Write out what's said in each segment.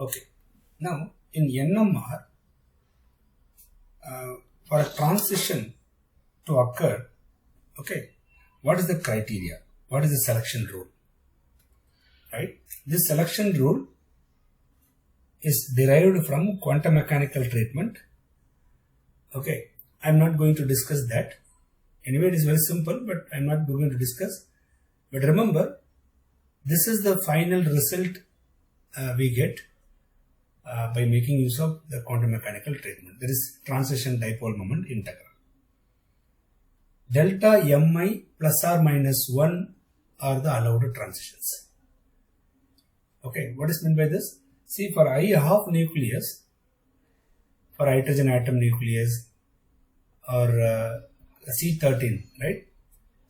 Okay. Now in NMR, for a transition to occur, okay, what is the criteria? What is the selection rule? Right? This selection rule is derived from quantum mechanical treatment. Okay, I'm not going to discuss that. Anyway, it is very simple, but I'm not going to discuss. But remember, this is the final result we get by making use of the quantum mechanical treatment. There is transition dipole moment integral. Delta Mi plus or minus 1 are the allowed transitions. Okay, what is meant by this? See, for I half nucleus, for hydrogen atom nucleus or C13, right?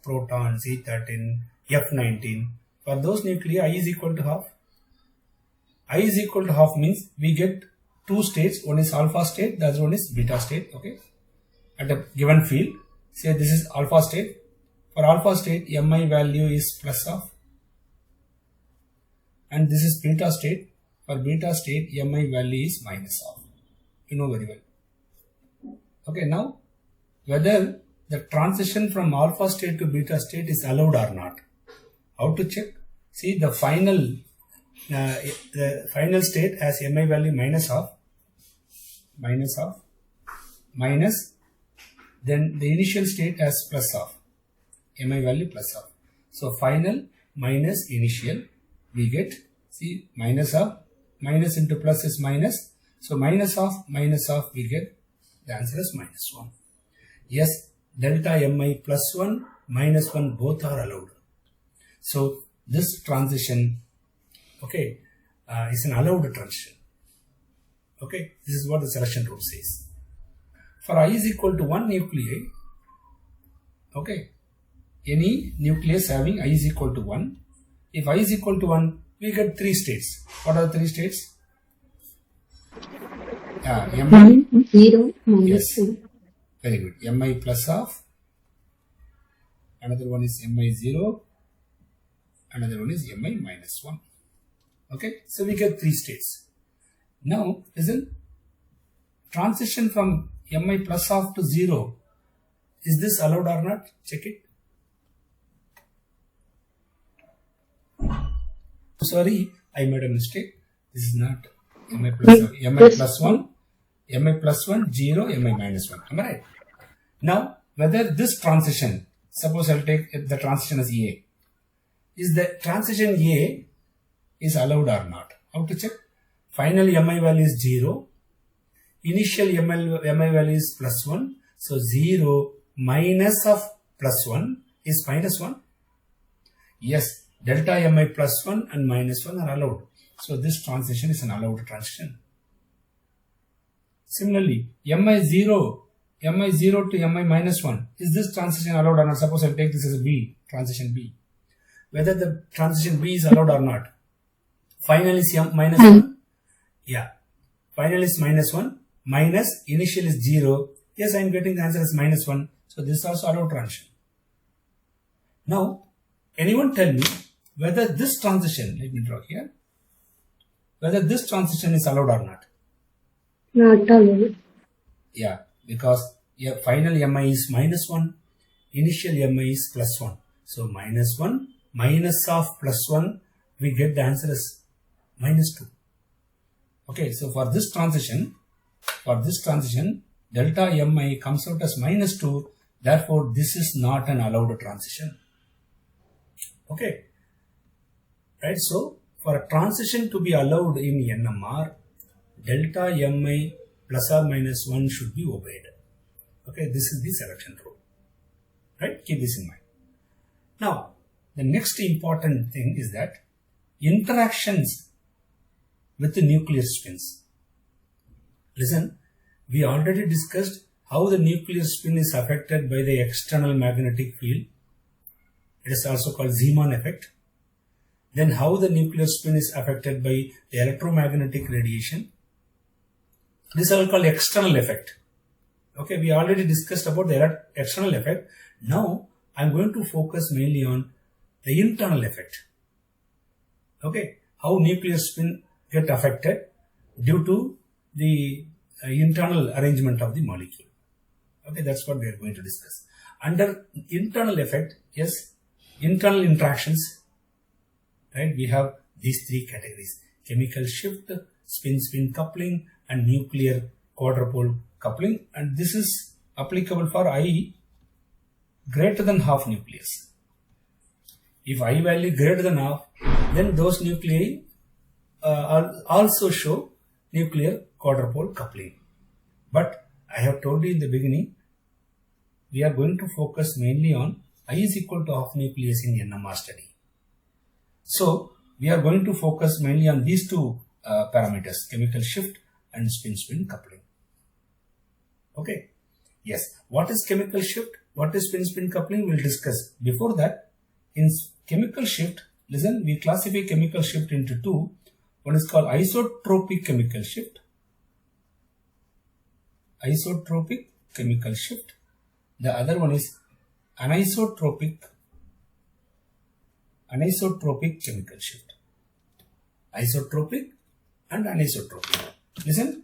Proton, C13, F19. For those nuclei, I is equal to half. I is equal to half means we get two states. One is alpha state, the other one is beta state. Okay, at a given field, say this is alpha state. For alpha state, Mi value is plus half, and this is beta state. For beta state, Mi value is minus half. You know very well. Okay, now whether the transition from alpha state to beta state is allowed or not. How to check? See, the final state has Mi value minus half, minus, then the initial state has plus half, Mi value plus half. So final minus initial, we get, see, minus half, minus into plus is minus. So minus half, we get, the answer is minus 1. Yes, delta Mi plus 1, minus 1 both are allowed. So this transition, okay, is an allowed transition. Okay, this is what the selection rule says. For I is equal to 1 nuclei, okay, any nucleus having I is equal to 1, if I is equal to 1, we get 3 states. What are the 3 states? Mi, 0, minus yes, 2. very good. Mi plus half, another one is Mi 0, another one is Mi minus 1. Okay, so we get 3 states. Now, listen, transition from Mi plus half to 0, is this allowed or not? Check it. Sorry, I made a mistake. This is not Mi plus half. Mi plus 1, Mi plus 1, 0, Mi minus 1. Am I right? Now, whether this transition, suppose I'll take the transition as A, is the transition A is allowed or not? How to check? Final Mi value is 0. Initial Mi value is plus 1. So 0 minus of plus 1 is minus 1. Yes, delta Mi plus 1 and minus 1 are allowed. So this transition is an allowed transition. Similarly, Mi 0 to Mi minus 1. Is this transition allowed or not? Suppose I take this as a B, transition B. Whether the transition B is allowed or not. Final is minus 1. Yeah. Final is minus 1. Minus initial is 0. Yes, I am getting the answer as minus 1. So this is also allowed transition. Now, anyone tell me whether this transition, let me draw here, whether this transition is allowed or not? Not allowed. Yeah, because final Mi is minus 1. Initial Mi is plus 1. So minus 1 minus of plus 1, we get the answer as minus 2. Okay, so for this transition, delta Mi comes out as minus 2. Therefore, this is not an allowed transition. Okay, right? So for a transition to be allowed in NMR, delta Mi plus or minus 1 should be obeyed. Okay, this is the selection rule. Right? Keep this in mind. Now, the next important thing is that interactions with the nuclear spins. Listen, we already discussed how the nuclear spin is affected by the external magnetic field. It is also called Zeeman effect. Then how the nuclear spin is affected by the electromagnetic radiation. This is all called external effect. Okay, we already discussed about the external effect. Now, I am going to focus mainly on the internal effect. Okay, how nuclear spin get affected due to the internal arrangement of the molecule. Okay, that's what we are going to discuss. Under internal effect, yes, internal interactions, right? We have these three categories: chemical shift, spin-spin coupling, and nuclear quadrupole coupling. And this is applicable for I greater than half nucleus. If I value greater than half, then those nuclei also show nuclear quadrupole coupling. But I have told you in the beginning, we are going to focus mainly on I is equal to half nucleus in NMR study. So we are going to focus mainly on these two parameters, chemical shift and spin-spin coupling. Okay. Yes. What is chemical shift? What is spin-spin coupling? We'll discuss. Before that, in chemical shift, listen, we classify chemical shift into two. One is called isotropic chemical shift. Isotropic chemical shift. The other one is anisotropic chemical shift. Isotropic and anisotropic. Listen,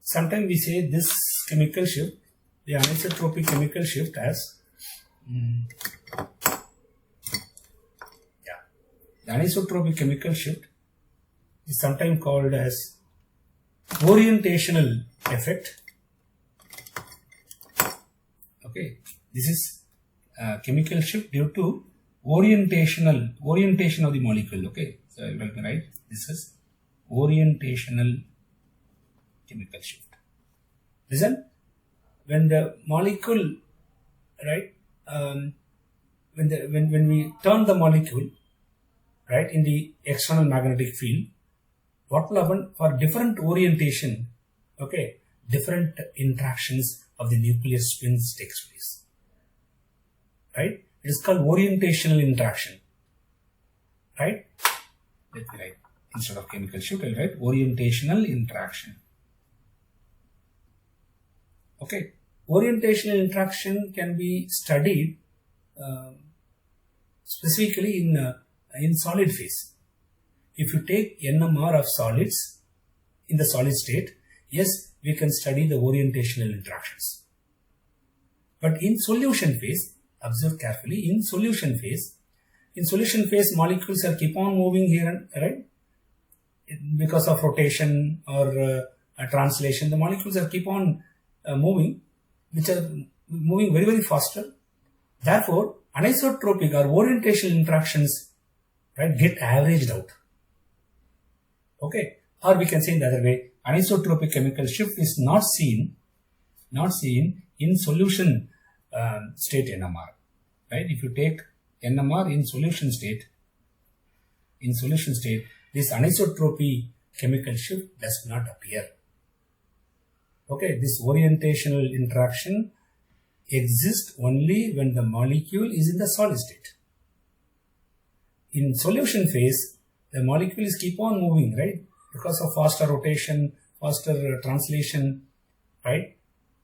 sometimes we say this chemical shift, the anisotropic chemical shift as the anisotropic chemical shift is sometimes called as orientational effect. Okay, this is chemical shift due to orientation of the molecule. Okay, so I will write this is orientational chemical shift. Listen, when the molecule, right, when we turn the molecule, right, in the external magnetic field, what will happen for different orientation? Okay, different interactions of the nucleus spins takes place. Right? It is called orientational interaction. Right? Let me write, instead of chemical shift, I'll write orientational interaction. Okay. Orientational interaction can be studied specifically in solid phase. If you take NMR of solids in the solid state, yes, we can study the orientational interactions. But in solution phase, observe carefully, in solution phase molecules are keep on moving here and right, because of rotation or translation, the molecules are keep on moving, which are moving very, very faster. Therefore, anisotropic or orientational interactions, right, get averaged out. Okay, or we can say in the other way, anisotropic chemical shift is not seen in solution state NMR. Right? If you take NMR in solution state, this anisotropy chemical shift does not appear. Okay, this orientational interaction exists only when the molecule is in the solid state. In solution phase, the molecules keep on moving, right? Because of faster rotation, faster translation, right?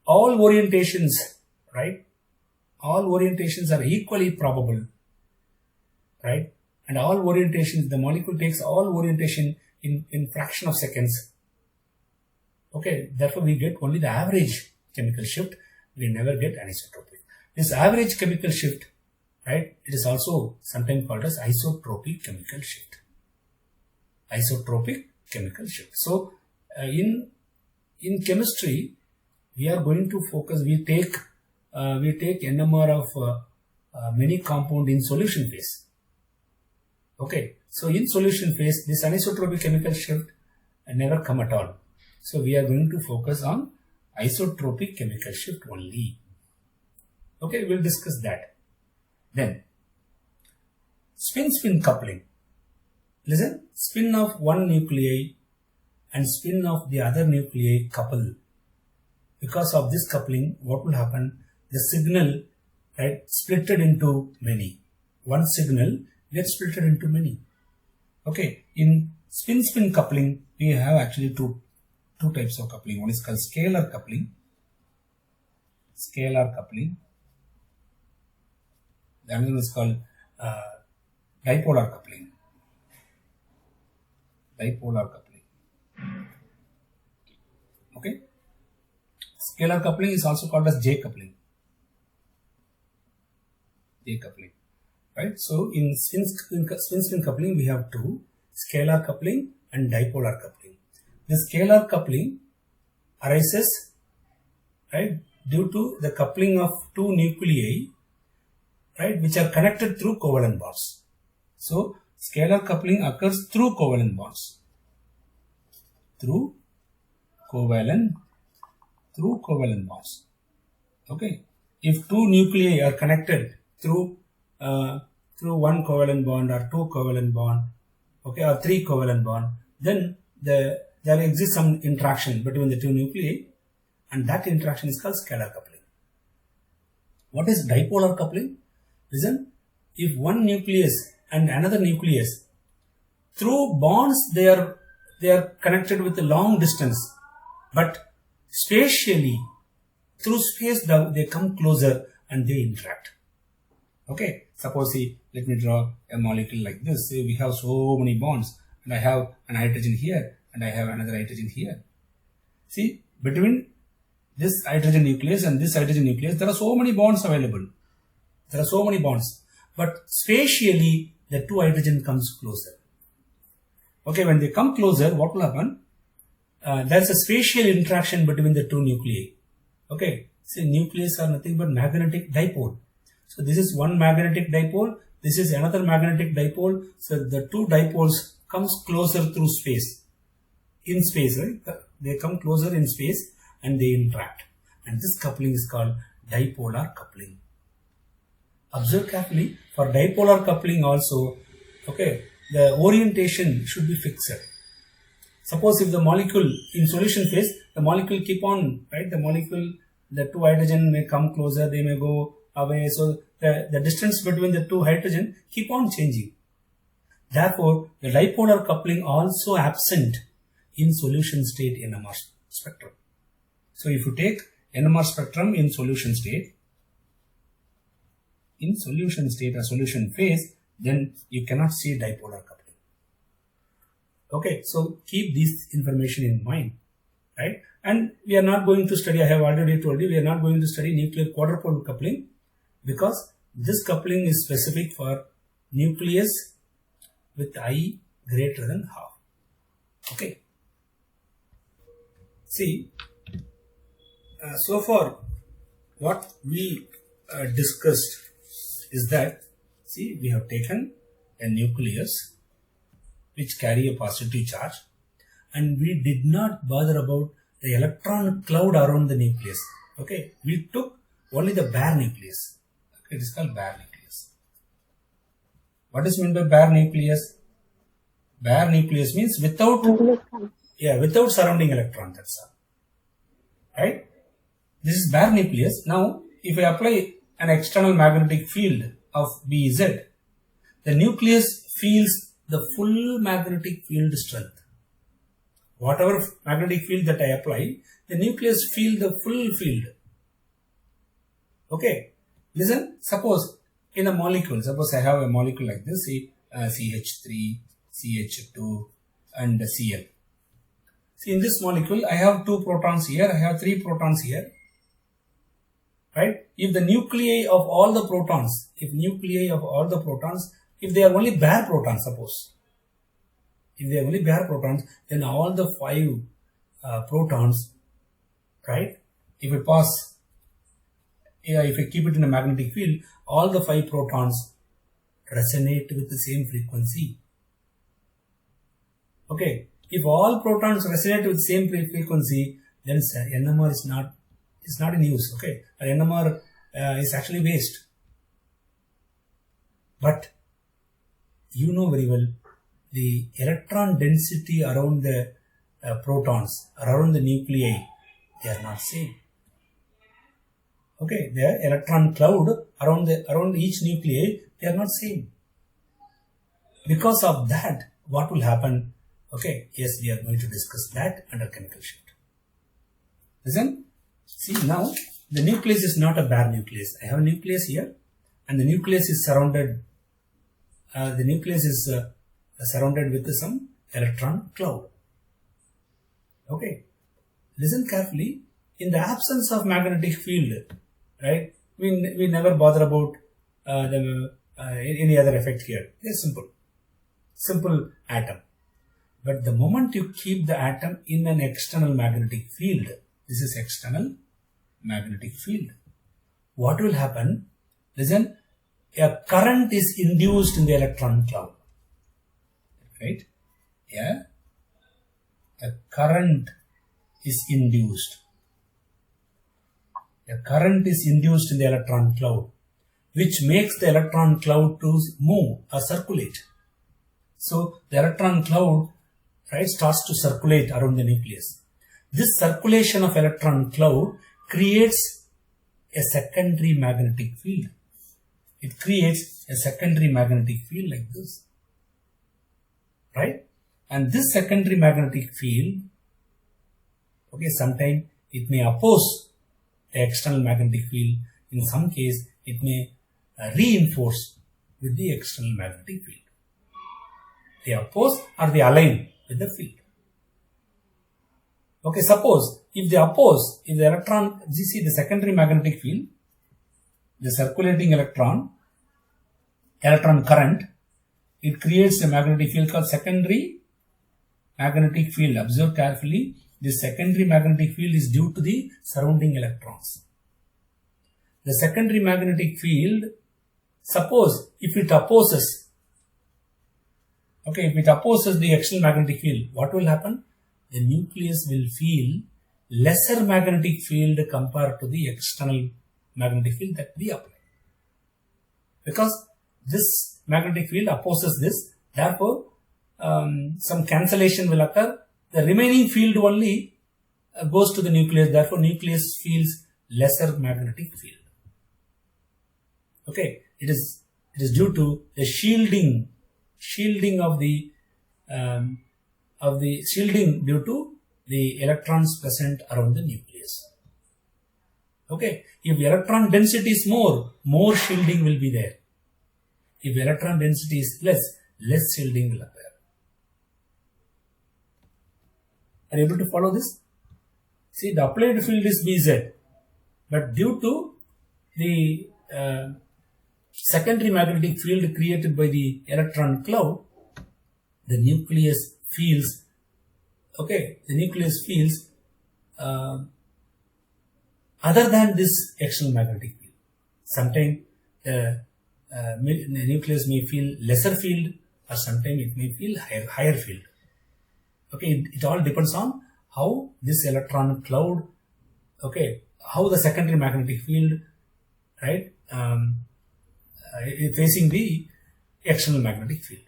All orientations, right? All orientations are equally probable, right? And all orientations, the molecule takes all orientation in fraction of seconds. Okay, therefore we get only the average chemical shift. We never get anisotropic. This average chemical shift, right? It is also sometimes called as isotropic chemical shift. Isotropic chemical shift. So, in chemistry, we are going to focus. We take NMR of many compound in solution phase. Okay, so in solution phase, this anisotropic chemical shift never come at all. So we are going to focus on isotropic chemical shift only. Okay, we'll discuss that. Then, spin-spin coupling. Listen, spin of one nuclei and spin of the other nuclei couple. Because of this coupling, what will happen? The signal, right, splitted into many. One signal gets splitted into many. Okay, in spin-spin coupling, we have actually two types of coupling. One is called scalar coupling. The other one is called dipolar coupling. Okay. Scalar coupling is also called as J coupling. J coupling. Right. So in spin coupling we have two: scalar coupling and dipolar coupling. The scalar coupling arises, right, due to the coupling of two nuclei, right, which are connected through covalent bonds. So scalar coupling occurs through covalent bonds. Through covalent bonds. Okay. If two nuclei are connected through one covalent bond or two covalent bond, okay, or three covalent bond, then there exists some interaction between the two nuclei, and that interaction is called scalar coupling. What is dipolar coupling? Listen, if one nucleus and another nucleus, through bonds they are connected with a long distance, but spatially through space they come closer and they interact. Okay, suppose let me draw a molecule like this. Say we have so many bonds, and I have an hydrogen here and I have another hydrogen here. See, between this hydrogen nucleus and this hydrogen nucleus, there are so many bonds available. There are so many bonds, but spatially the two hydrogen comes closer. Okay, when they come closer, what will happen? There's a spatial interaction between the two nuclei. Okay, see, nucleus are nothing but magnetic dipole. So this is one magnetic dipole, this is another magnetic dipole. So the two dipoles comes closer through space. In space, right? They come closer in space and they interact. And this coupling is called dipolar coupling. Observe carefully, for dipolar coupling also, okay, the orientation should be fixed. Suppose if the molecule in solution phase, the molecule keep on, right, the two hydrogen may come closer, they may go away. So the distance between the two hydrogen keep on changing. Therefore, the dipolar coupling also absent in solution state NMR spectrum. So if you take NMR spectrum in solution state or solution phase, then you cannot see dipolar coupling. Okay, so keep this information in mind, right? And we are not going to study, I have already told you, we are not going to study nuclear quadrupole coupling, because this coupling is specific for nucleus with I greater than half. Okay. See, so far what we discussed is that, see, we have taken a nucleus which carry a positive charge, and we did not bother about the electron cloud around the nucleus. Okay, we took only the bare nucleus. Okay, it is called bare nucleus. What is meant by bare nucleus? Bare nucleus means without surrounding electron. That's all. Right? This is bare nucleus. Now, if I apply an external magnetic field of Bz, the nucleus feels the full magnetic field strength. Whatever magnetic field that I apply, the nucleus feels the full field. Okay. Listen, suppose in a molecule, suppose I have a molecule like this, CH3, CH2 and Cl. See, in this molecule, I have 2 protons here, I have 3 protons here. Right? If the nuclei of all the protons, if they are only bare protons, suppose, if they are only bare protons, then all the 5 protons, right, if I keep it in a magnetic field, all the 5 protons resonate with the same frequency. Okay, if all protons resonate with the same frequency, then NMR is not in use. Okay, NMR is actually waste. But you know very well, the electron density around the protons, around the nuclei, they are not same. Okay, the electron cloud around each nuclei, they are not same. Because of that, what will happen? Okay, yes, we are going to discuss that under chemical shift. Listen, see, now the nucleus is not a bare nucleus. I have a nucleus here, and the nucleus is surrounded. Surrounded with some electron cloud. Okay, listen carefully, in the absence of magnetic field, right, we never bother about any other effect here. It's simple atom. But the moment you keep the atom in an external magnetic field, this is external magnetic field, what will happen? Listen, a current is induced in the electron cloud, right? Yeah, a current is induced. A current is induced in the electron cloud, which makes the electron cloud to move or circulate. So the electron cloud, right, starts to circulate around the nucleus. This circulation of electron cloud creates a secondary magnetic field. It creates a secondary magnetic field like this, right? And this secondary magnetic field, okay, sometimes it may oppose the external magnetic field. In some case, it may reinforce with the external magnetic field. They oppose or they align with the field. Okay, suppose if they oppose, if the electron, you see the secondary magnetic field, the circulating electron current, it creates a magnetic field called secondary magnetic field. Observe carefully, this secondary magnetic field is due to the surrounding electrons. The secondary magnetic field, suppose if it opposes, okay, if it opposes the external magnetic field, what will happen? The nucleus will feel lesser magnetic field compared to the external magnetic field that we apply. Because this magnetic field opposes this, therefore some cancellation will occur. The remaining field only goes to the nucleus, therefore nucleus feels lesser magnetic field. Okay, it is due to the shielding of the shielding due to the electrons present around the nucleus. Okay, if electron density is more shielding will be there. If electron density is less shielding will appear. Are you able to follow this? See, the applied field is Bz, but due to the secondary magnetic field created by the electron cloud, the nucleus feels, okay, the nucleus feels other than this external magnetic field. Sometimes the nucleus may feel lesser field, or sometimes it may feel higher field. Okay, it all depends on how this electron cloud, okay, how the secondary magnetic field, right, facing the external magnetic field.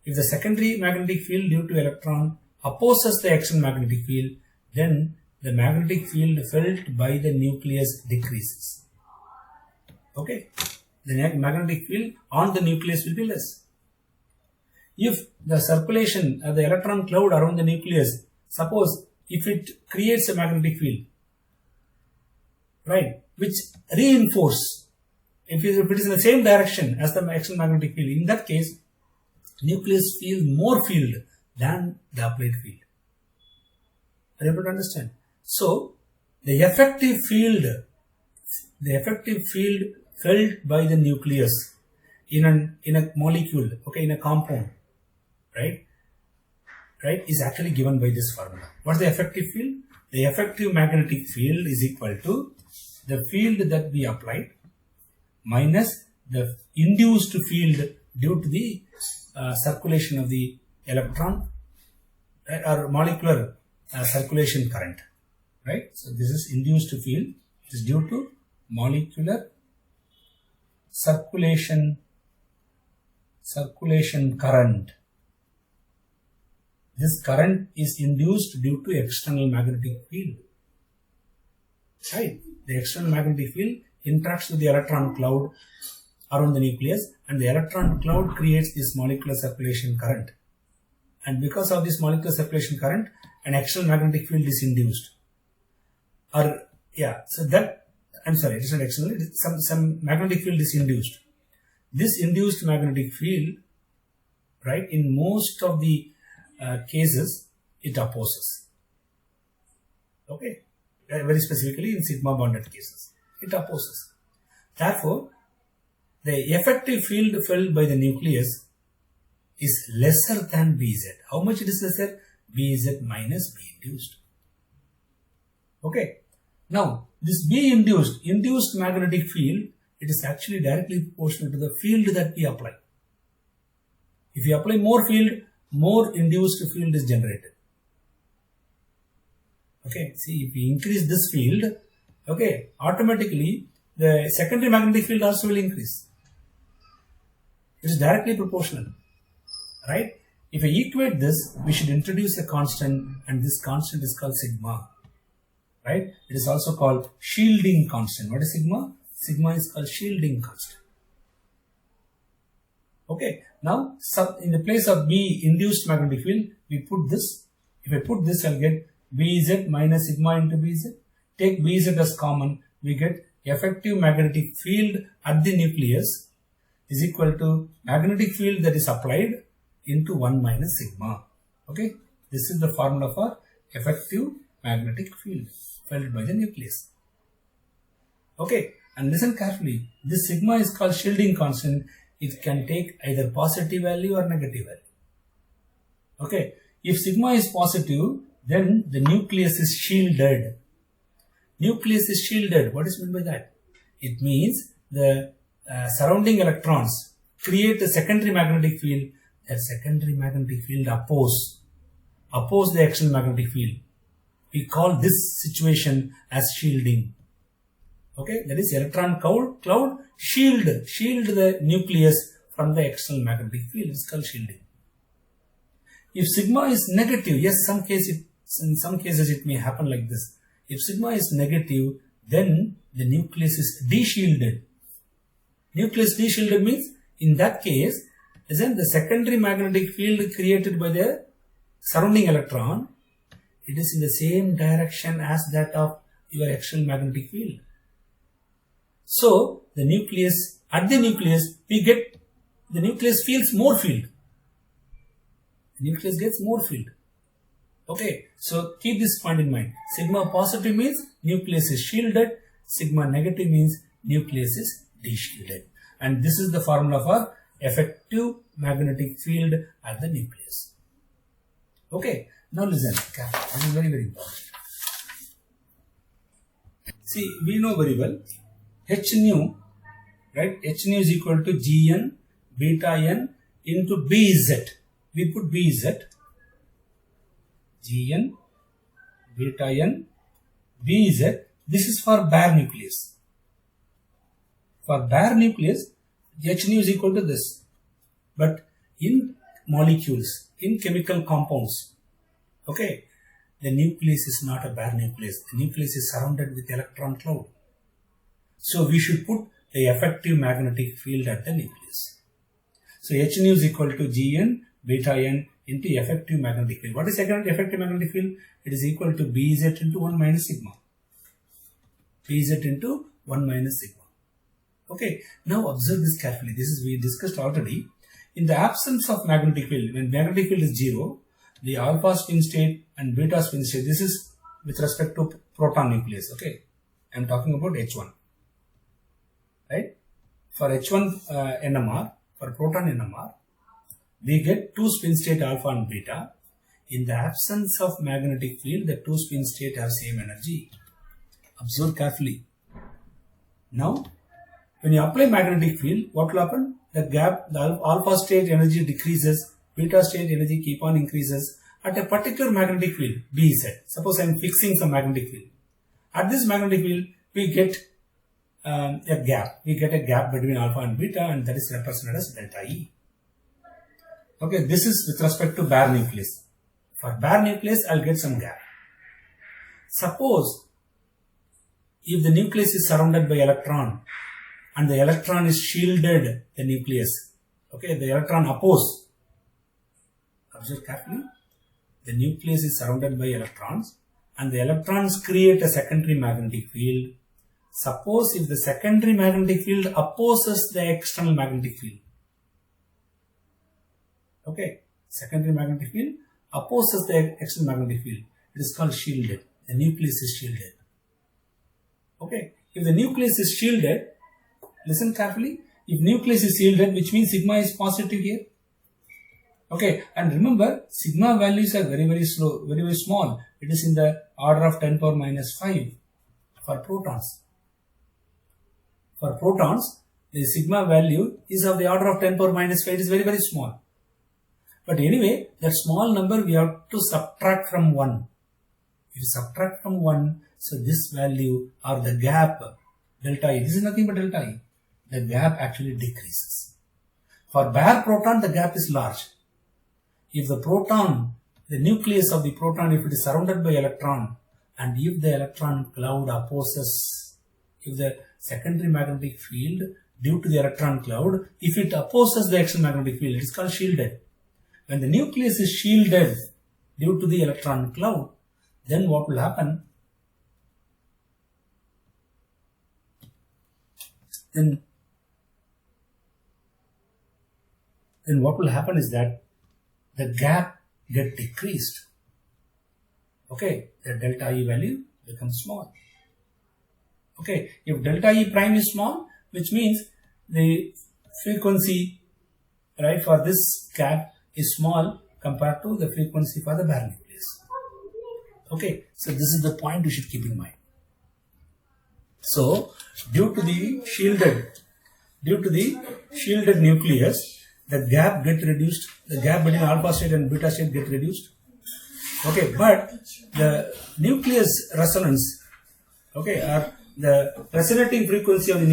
If the secondary magnetic field due to electron opposes the external magnetic field, then the magnetic field felt by the nucleus decreases. Okay, the magnetic field on the nucleus will be less. If the circulation of the electron cloud around the nucleus, suppose if it creates a magnetic field, right, which reinforce, if it is in the same direction as the external magnetic field, in that case, nucleus feels more field than the applied field. Are you able to understand? So, the effective field felt by the nucleus in a molecule, okay, in a compound, right, is actually given by this formula. What is the effective field? The effective magnetic field is equal to the field that we applied minus the induced field due to the circulation of the electron, right, or molecular circulation current, right? So this is induced field, it is due to molecular circulation current. This current is induced due to external magnetic field, right? The external magnetic field interacts with the electron cloud around the nucleus, and the electron cloud creates this molecular circulation current. And because of this molecular circulation current, an external magnetic field is induced. Or, yeah, so that, I'm sorry, it is not external, it is some magnetic field is induced. This induced magnetic field, right, in most of the cases, it opposes. Okay, very specifically in sigma bonded cases, it opposes. Therefore, the effective field felt by the nucleus is lesser than Bz. How much it is lesser? Bz minus B induced. Okay. Now, this B induced magnetic field, it is actually directly proportional to the field that we apply. If you apply more field, more induced field is generated. Okay, see, if we increase this field, okay, automatically the secondary magnetic field also will increase. It is directly proportional, right? If I equate this, we should introduce a constant, and this constant is called sigma, right? It is also called shielding constant. What is sigma? Sigma is called shielding constant. Okay, now in the place of B induced magnetic field, we put this. If I put this, I'll get Bz minus sigma into Bz. Take Bz as common, we get effective magnetic field at the nucleus is equal to magnetic field that is applied into 1 minus sigma. Okay, this is the formula for effective magnetic field felt by the nucleus. Okay, and listen carefully. This sigma is called shielding constant. It can take either positive value or negative value. Okay, if sigma is positive, then the nucleus is shielded. Nucleus is shielded. What is meant by that? It means the surrounding electrons create a secondary magnetic field. That secondary magnetic field oppose the external magnetic field. We call this situation as shielding. Okay, that is electron cloud shield the nucleus from the external magnetic field. It's called shielding. If sigma is negative, yes, in some cases it may happen like this. If sigma is negative, then the nucleus is de-shielded. Nucleus de-shielded means, in that case, isn't the secondary magnetic field created by the surrounding electron, it is in the same direction as that of your external magnetic field. So, the nucleus, at the nucleus, the nucleus feels more field. The nucleus gets more field. Okay, so keep this point in mind. Sigma positive means nucleus is shielded. Sigma negative means nucleus is de-shielded. And this is the formula for effective magnetic field at the nucleus. Okay, now listen carefully. This is very, very important. See, we know very well h nu, right? H nu is equal to Gn beta n into Bz. We put Bz, Gn beta n Bz. This is for bare nucleus. For bare nucleus, h nu is equal to this. But in molecules, in chemical compounds, okay, the nucleus is not a bare nucleus. The nucleus is surrounded with electron cloud. So we should put the effective magnetic field at the nucleus. So h nu is equal to Gn beta n into effective magnetic field. What is effective magnetic field? It is equal to Bz into 1 minus sigma. Bz into 1 minus sigma. Okay, now observe this carefully. This is we discussed already. In the absence of magnetic field, when magnetic field is 0, the alpha spin state and beta spin state, this is with respect to proton nucleus. Okay, I am talking about H1. Right? For H1 NMR, for proton NMR, we get two spin state alpha and beta. In the absence of magnetic field, the two spin state have same energy. Observe carefully. Now, when you apply magnetic field, what will happen? The alpha state energy decreases, beta state energy keep on increases at a particular magnetic field, Bz. Suppose I am fixing some magnetic field. At this magnetic field, we get a gap. We get a gap between alpha and beta, and that is represented as delta E. Okay, this is with respect to bare nucleus. For bare nucleus, I'll get some gap. Suppose if the nucleus is surrounded by electron and the electron is shielded the nucleus, okay, the electron oppose. Observe carefully. The nucleus is surrounded by electrons and the electrons create a secondary magnetic field. Suppose if the secondary magnetic field opposes the external magnetic field. Okay, secondary magnetic field opposes the external magnetic field. It is called shielded. the nucleus is shielded. Okay, if the nucleus is shielded, listen carefully, if nucleus is shielded, which means sigma is positive here. Okay, and remember, sigma values are very slow, very small. It is in the order of 10 power minus 5 for protons. For protons, the sigma value is of the order of 10 power minus 5. It is very small. But anyway, that small number we have to subtract from 1. If you subtract from 1, so this value or the gap, delta E, this is nothing but delta E. The gap actually decreases. For bare proton, the gap is large. If the proton, the nucleus of the proton, if it is surrounded by electron, and if the electron cloud opposes, if the secondary magnetic field due to the electron cloud, if it opposes the external magnetic field, it is called shielded. When the nucleus is shielded due to the electron cloud, then what will happen? Then what will happen is that the gap get decreased. Okay, the delta E value becomes small. Okay, if delta E prime is small, which means the frequency, right, for this gap is small compared to the frequency for the bare nucleus. Okay, so this is the point you should keep in mind. So, due to the shielded nucleus, the gap get reduced, the gap between alpha state and beta state get reduced. Okay, but the nucleus resonance, okay, or the resonating frequency of the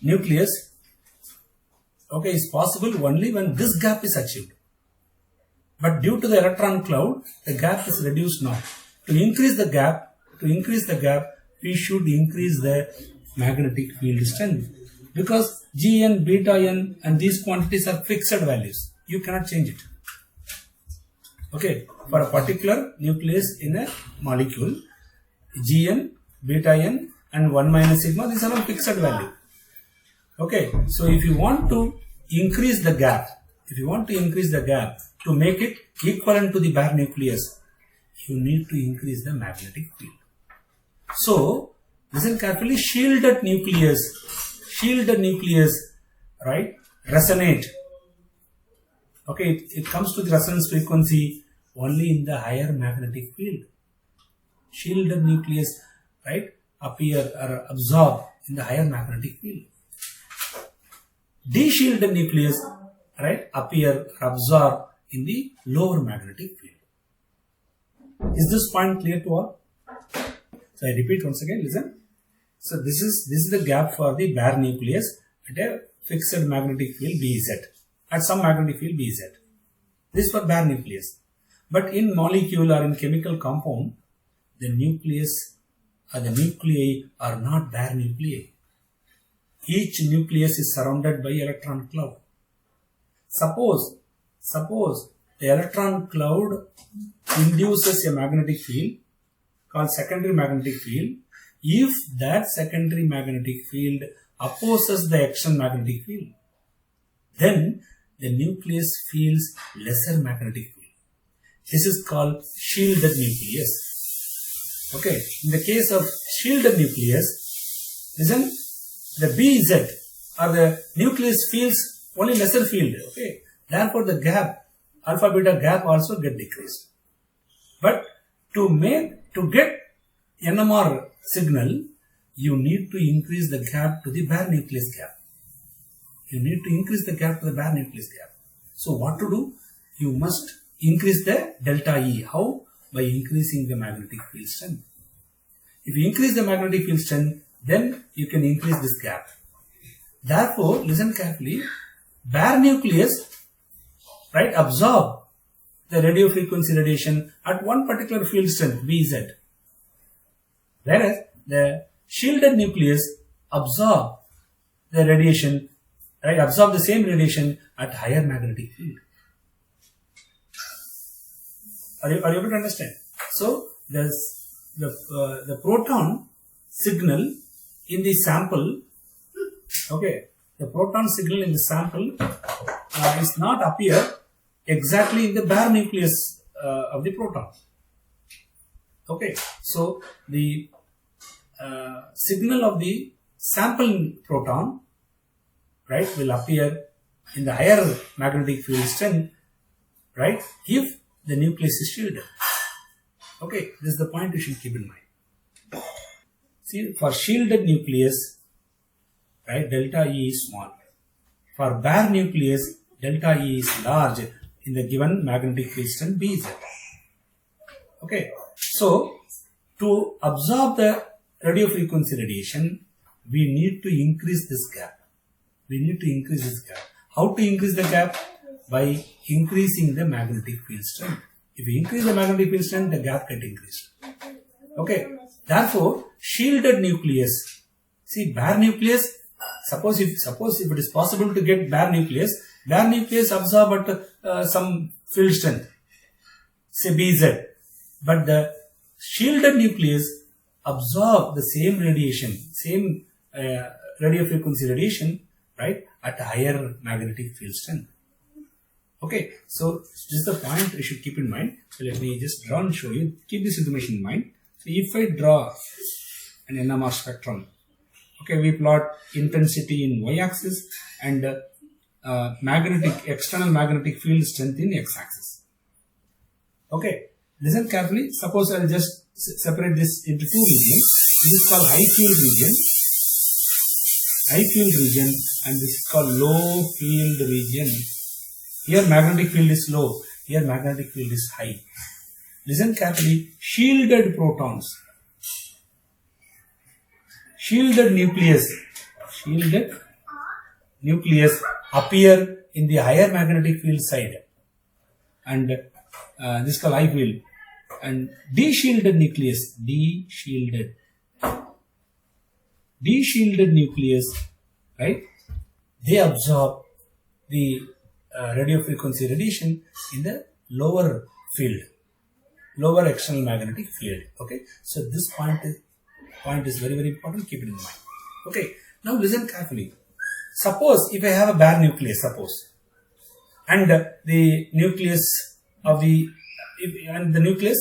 nucleus, okay, is possible only when this gap is achieved. But due to the electron cloud, the gap is reduced now. To increase the gap, we should increase the magnetic field strength. Because Gn, beta n and these quantities are fixed values. You cannot change it. Okay, for a particular nucleus in a molecule, Gn, beta n and 1 minus sigma, these are all fixed value. Okay, so if you want to increase the gap, to make it equivalent to the bare nucleus, you need to increase the magnetic field. So, listen carefully, shielded nucleus, right, resonate. Okay, it comes to the resonance frequency only in the higher magnetic field. Shielded nucleus, right, appear or absorb in the higher magnetic field. Deshielded nucleus, right, appear or absorb in the lower magnetic field. Is this point clear to all? So I repeat once again, listen. So this is the gap for the bare nucleus at a fixed magnetic field Bz, at some magnetic field Bz. This is for bare nucleus. But in molecule or in chemical compound, the nucleus or the nuclei are not bare nuclei. Each nucleus is surrounded by electron cloud. Suppose the electron cloud induces a magnetic field called secondary magnetic field. If that secondary magnetic field opposes the external magnetic field, then the nucleus feels lesser magnetic field. This is called shielded nucleus. Okay, in the case of shielded nucleus, listen, the Bz or the nucleus feels only lesser field. Okay, therefore the gap, alpha beta gap also get decreased. But to get NMR signal, you need to increase the gap to the bare nucleus gap. So what to do? You must increase the delta E. How? By increasing the magnetic field strength. If you increase the magnetic field strength, then you can increase this gap. Therefore, listen carefully, bare nucleus, right, absorb the radio frequency radiation at one particular field strength, Bz. Whereas the shielded nucleus absorb the radiation, right, absorb the same radiation at higher magnetic field. Are you able to understand? So, the proton signal in the sample, okay, the proton signal in the sample is not appear exactly in the bare nucleus of the proton. Okay, so the signal of the sample proton, right, will appear in the higher magnetic field strength, right, if the nucleus is shielded. Okay, this is the point you should keep in mind. See, for shielded nucleus, right, delta E is small. For bare nucleus, delta E is large in the given magnetic field strength Bz. Okay, so to absorb the radio frequency radiation, we need to increase this gap. We need to increase this gap. How to increase the gap? By increasing the magnetic field strength. If you increase the magnetic field strength, the gap gets increased. Okay. Therefore, shielded nucleus. See, bare nucleus. Suppose if it is possible to get bare nucleus absorb at some field strength, say Bz. But the shielded nucleus absorb the same radiation, same radio frequency radiation, right, at a higher magnetic field strength. Okay, so this is the point you should keep in mind. So let me just draw and show you. Keep this information in mind. So if I draw an NMR spectrum, okay, we plot intensity in y-axis and external magnetic field strength in x-axis. Okay, listen carefully. Suppose I will just separate this into two regions. This is called high field region, and this is called low field region. Here magnetic field is low, here magnetic field is high. Listen carefully. Shielded protons, shielded nucleus appear in the higher magnetic field side, and this is called high field. And de-shielded nucleus, right, they absorb the radio frequency radiation in the lower field, lower external magnetic field. Okay, so this point is very, very important. Keep it in mind. Okay, now listen carefully. Suppose if I have a bare nucleus, and the nucleus of the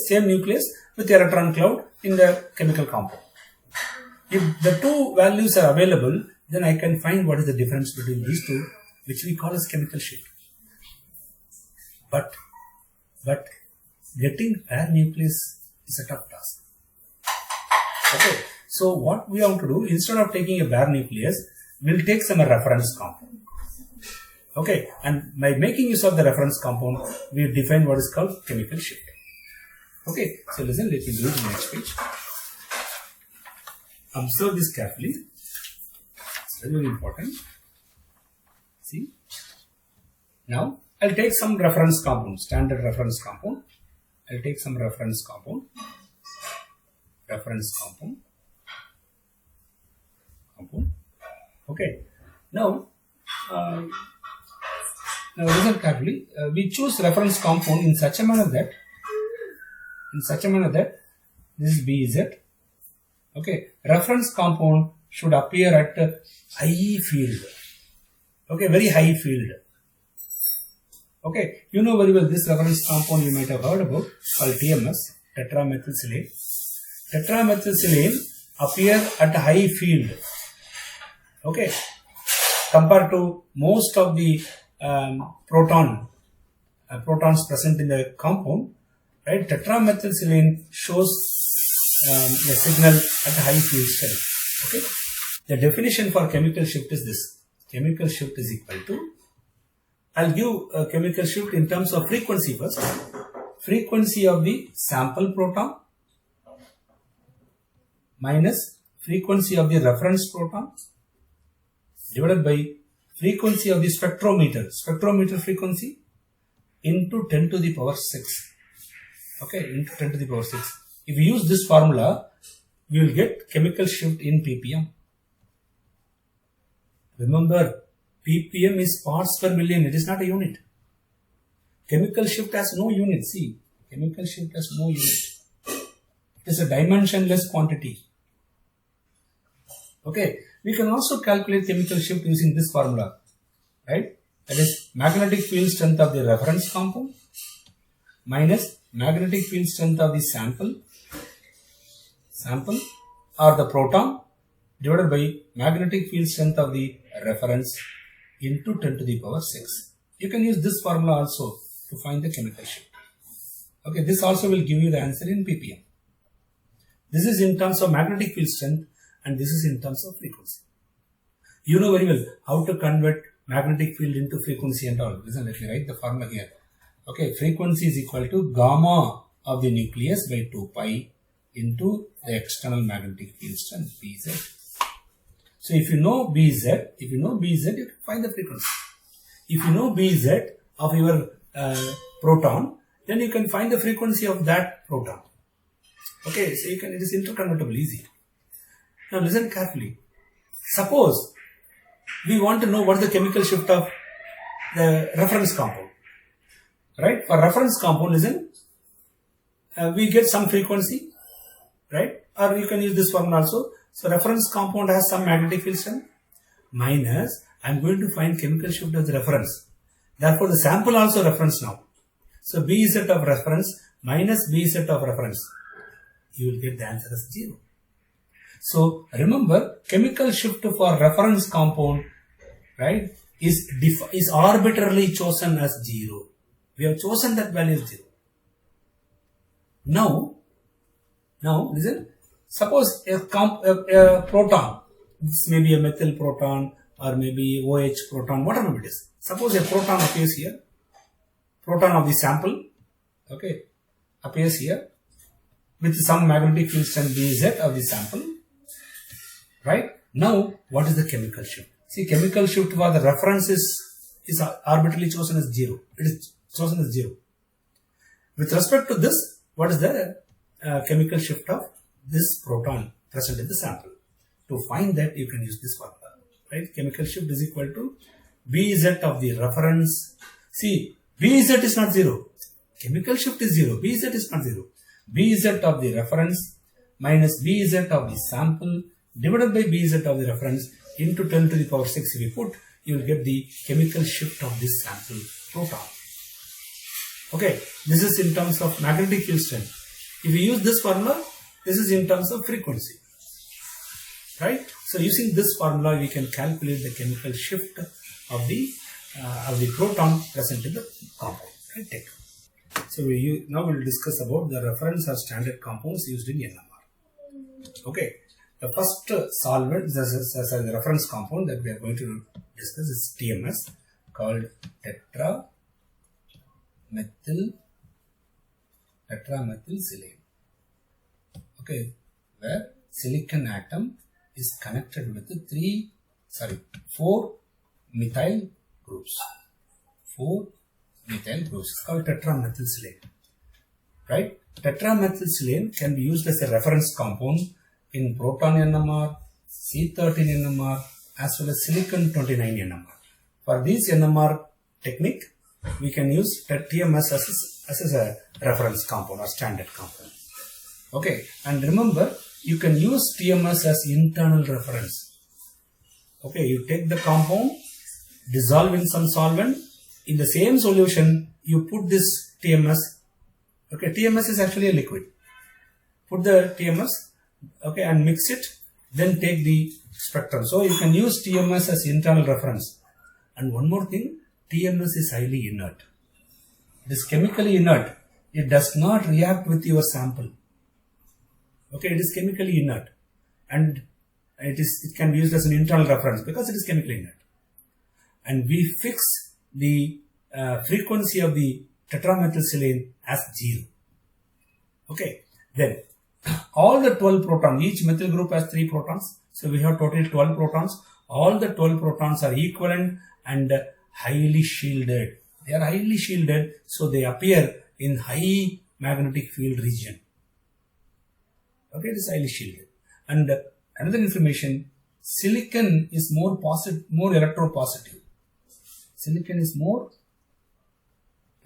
same nucleus with electron cloud in the chemical compound. If the two values are available, then I can find what is the difference between these two, which we call as chemical shift. But getting bare nucleus is a tough task. Okay, so what we have to do, instead of taking a bare nucleus, we'll take some reference compound. Okay, and by making use of the reference compound, we define what is called chemical shift. Okay, so listen, let me go to the next page. Observe this carefully. It's very, very important. See, now I'll take some reference compound, standard reference compound. I'll take some reference compound. Okay, now listen carefully. We choose reference compound in such a manner that this is Bz. Okay, reference compound should appear at a high field. Okay, very high field. Okay, you know very well this reference compound you might have heard about, called TMS, tetramethylsilane. Tetramethylsilane appear at a high field. Okay, compared to most of the protons present in the compound, right? Tetramethylsilane shows a signal at a high field strength. Okay, the definition for chemical shift is this: chemical shift is equal to, I'll give a chemical shift in terms of frequency first. Frequency of the sample proton minus frequency of the reference proton divided by frequency of the spectrometer frequency into 10 to the power 6. Okay, into 10 to the power 6. If we use this formula, we will get chemical shift in ppm. Remember, ppm is parts per million. It is not a unit. Chemical shift has no unit. See, chemical shift has no unit. It is a dimensionless quantity. Okay, we can also calculate chemical shift using this formula, right? That is magnetic field strength of the reference compound minus magnetic field strength of the sample sample or the proton divided by magnetic field strength of the reference into 10 to the power 6. You can use this formula also to find the chemical shift. Okay, this also will give you the answer in ppm. This is in terms of magnetic field strength and this is in terms of frequency. You know very well how to convert magnetic field into frequency and all. Listen, let me write the formula here. Okay, frequency is equal to gamma of the nucleus by 2 pi into the external magnetic field strength Bz. So if you know Bz, you can find the frequency. If you know Bz of your proton, then you can find the frequency of that proton. Okay, so it is interconvertible, easy. Now listen carefully. Suppose we want to know what is the chemical shift of the reference compound. Right? For reference compound, listen, we get some frequency, right? Or you can use this formula also. So reference compound has some magnetic field strength minus I am going to find chemical shift as reference. Therefore, the sample also reference now. So Bz of reference minus Bz of reference. You will get the answer as 0. So remember, chemical shift for reference compound, right, is arbitrarily chosen as 0. We have chosen that value as 0. Now listen. Suppose a proton, this may be a methyl proton or maybe OH proton, whatever it is. Suppose a proton appears here, proton of the sample, okay, appears here with some magnetic field strength Bz of the sample, right? Now, what is the chemical shift? See, chemical shift for the reference is arbitrarily chosen as 0. It is chosen as 0. With respect to this, what is the chemical shift of this proton present in the sample? To find that, you can use this formula, right? Chemical shift is equal to Bz of the reference. See, Bz is not 0. Chemical shift is 0. Bz is not 0. Bz of the reference minus Bz of the sample divided by Bz of the reference into 10 to the power 6. If you put, you will get the chemical shift of this sample proton. Okay, this is in terms of magnetic field strength. If you use this formula, this is in terms of frequency, right? So using this formula, we can calculate the chemical shift of the proton present in the compound. Right? Take. So now we will discuss about the reference or standard compounds used in NMR. Okay, the first solvent as the reference compound that we are going to discuss is TMS, called tetramethylsilane. Okay, where silicon atom is connected with 4 methyl groups. 4 methyl groups. It's called tetramethylsilane. Right? Tetramethylsilane can be used as a reference compound in proton NMR, C13 NMR, as well as silicon 29 NMR. For this NMR technique, we can use TMS as a reference compound or standard compound. Okay, and remember, you can use TMS as internal reference. Okay, you take the compound, dissolve in some solvent, in the same solution, you put this TMS. Okay, TMS is actually a liquid. Put the TMS, okay, and mix it, then take the spectrum. So you can use TMS as internal reference. And one more thing, TMS is highly inert. It is chemically inert. It does not react with your sample. Okay, it is chemically inert, and it can be used as an internal reference because it is chemically inert. And we fix the frequency of the tetramethylsilane as 0. Okay, then all the 12 protons, each methyl group has 3 protons, so we have total 12 protons. All the 12 protons are equivalent and highly shielded. They are highly shielded, so they appear in high magnetic field region. Okay, it is highly shielded. And another information, silicon is more electropositive. Silicon is more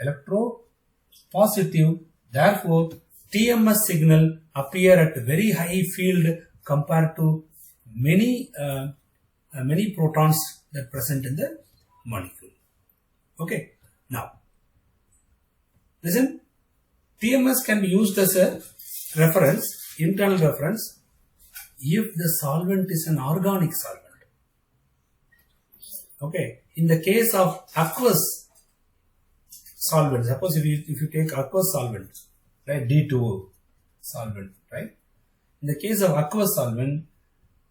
electropositive. Therefore, TMS signal appear at very high field compared to many protons that present in the molecule. Okay, now listen. TMS can be used as a reference internal reference if the solvent is an organic solvent. Okay, in the case of aqueous solvent, suppose if you take aqueous solvent, right, D2O solvent, right? In the case of aqueous solvent,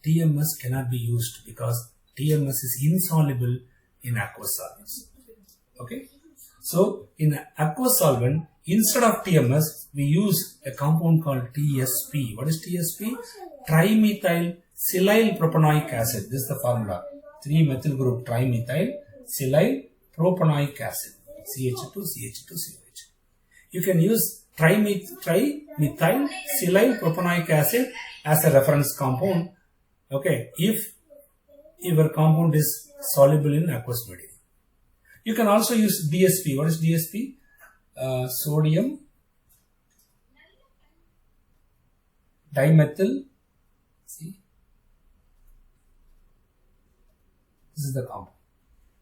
TMS cannot be used because TMS is insoluble in aqueous solvents. Okay, so in aqueous solvent, instead of TMS, we use a compound called TSP. What is TSP? Trimethyl silyl propanoic acid. This is the formula. 3-methyl group trimethyl silyl propanoic acid. CH2, CH2, COH. You can use trimethyl silyl propanoic acid as a reference compound. Okay, if your compound is soluble in aqueous medium. You can also use DSP. What is DSP? Sodium dimethyl. See, this is the compound.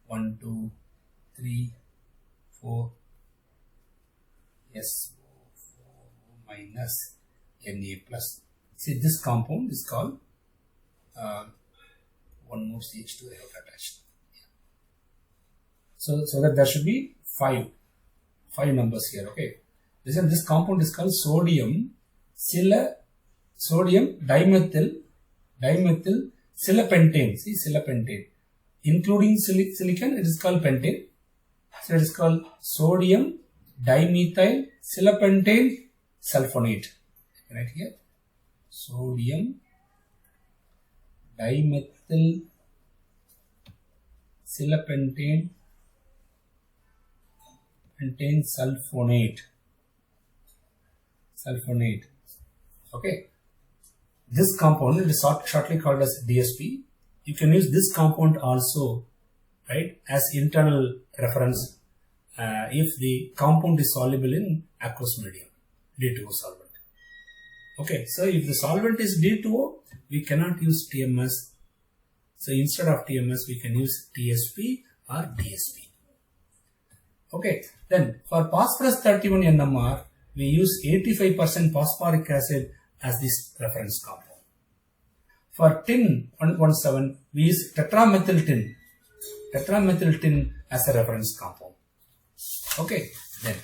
1, 2, 3, 4. SO4 minus Na plus. See, this compound is called one more CH2 I have attached. Yeah. So that there should be five numbers here. Okay. Listen, this compound is called sodium dimethyl silapentane. See, silapentane. Including silicon, it is called pentane. So it is called sodium dimethyl silapentane sulfonate. Right here. Sodium dimethyl silapentane sulfonate. Okay. This compound is shortly called as DSP. You can use this compound also, right, as internal reference if the compound is soluble in aqueous medium, D2O solvent. Okay, so if the solvent is D2O, we cannot use TMS. So instead of TMS, we can use TSP or DSP. Okay, then for phosphorus 31 NMR, we use 85% phosphoric acid as this reference compound. For tin 117, we use tetramethyl tin as a reference compound. Okay, then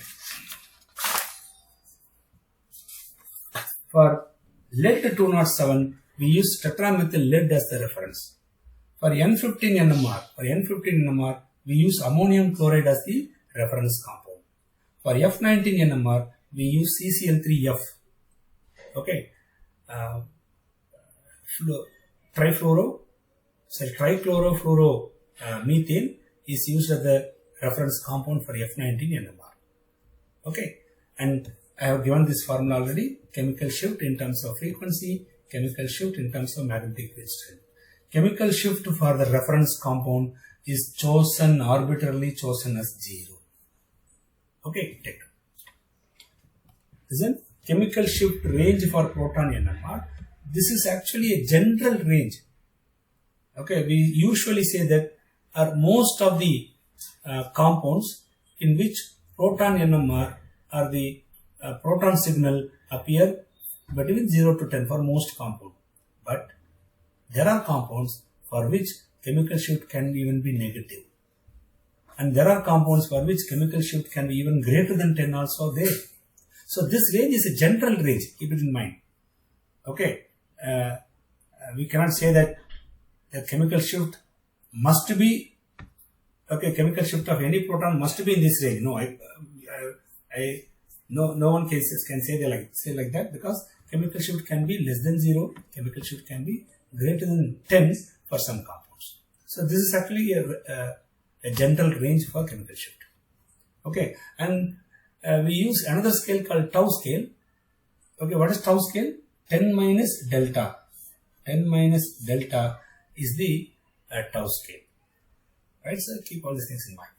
for lead 207, we use tetramethyl lead as the reference. For N15 NMR, we use ammonium chloride as the reference compound. For F19 NMR, we use CCl3F. Okay, trichlorofluoromethane is used as the reference compound for F19 NMR. Okay, and I have given this formula already. Chemical shift in terms of frequency, chemical shift in terms of magnetic field strength. Chemical shift for the reference compound is arbitrarily chosen as 0. Okay, take it. Listen, chemical shift range for proton NMR. This is actually a general range. Okay, we usually say that most of the compounds in which proton NMR or the proton signal appear between 0 to 10 for most compounds. But there are compounds for which chemical shift can even be negative. And there are compounds for which chemical shift can be even greater than 10 also there. So this range is a general range, keep it in mind. Okay, we cannot say that the chemical shift must be, okay, chemical shift of any proton must be in this range. No, no one can say like that, because chemical shift can be less than 0, chemical shift can be greater than 10 for some compounds. So this is actually a general range for chemical shift. Okay, and we use another scale called tau scale. Okay, what is tau scale? 10 minus delta. 10 minus delta is the tau scale. Right, so keep all these things in mind.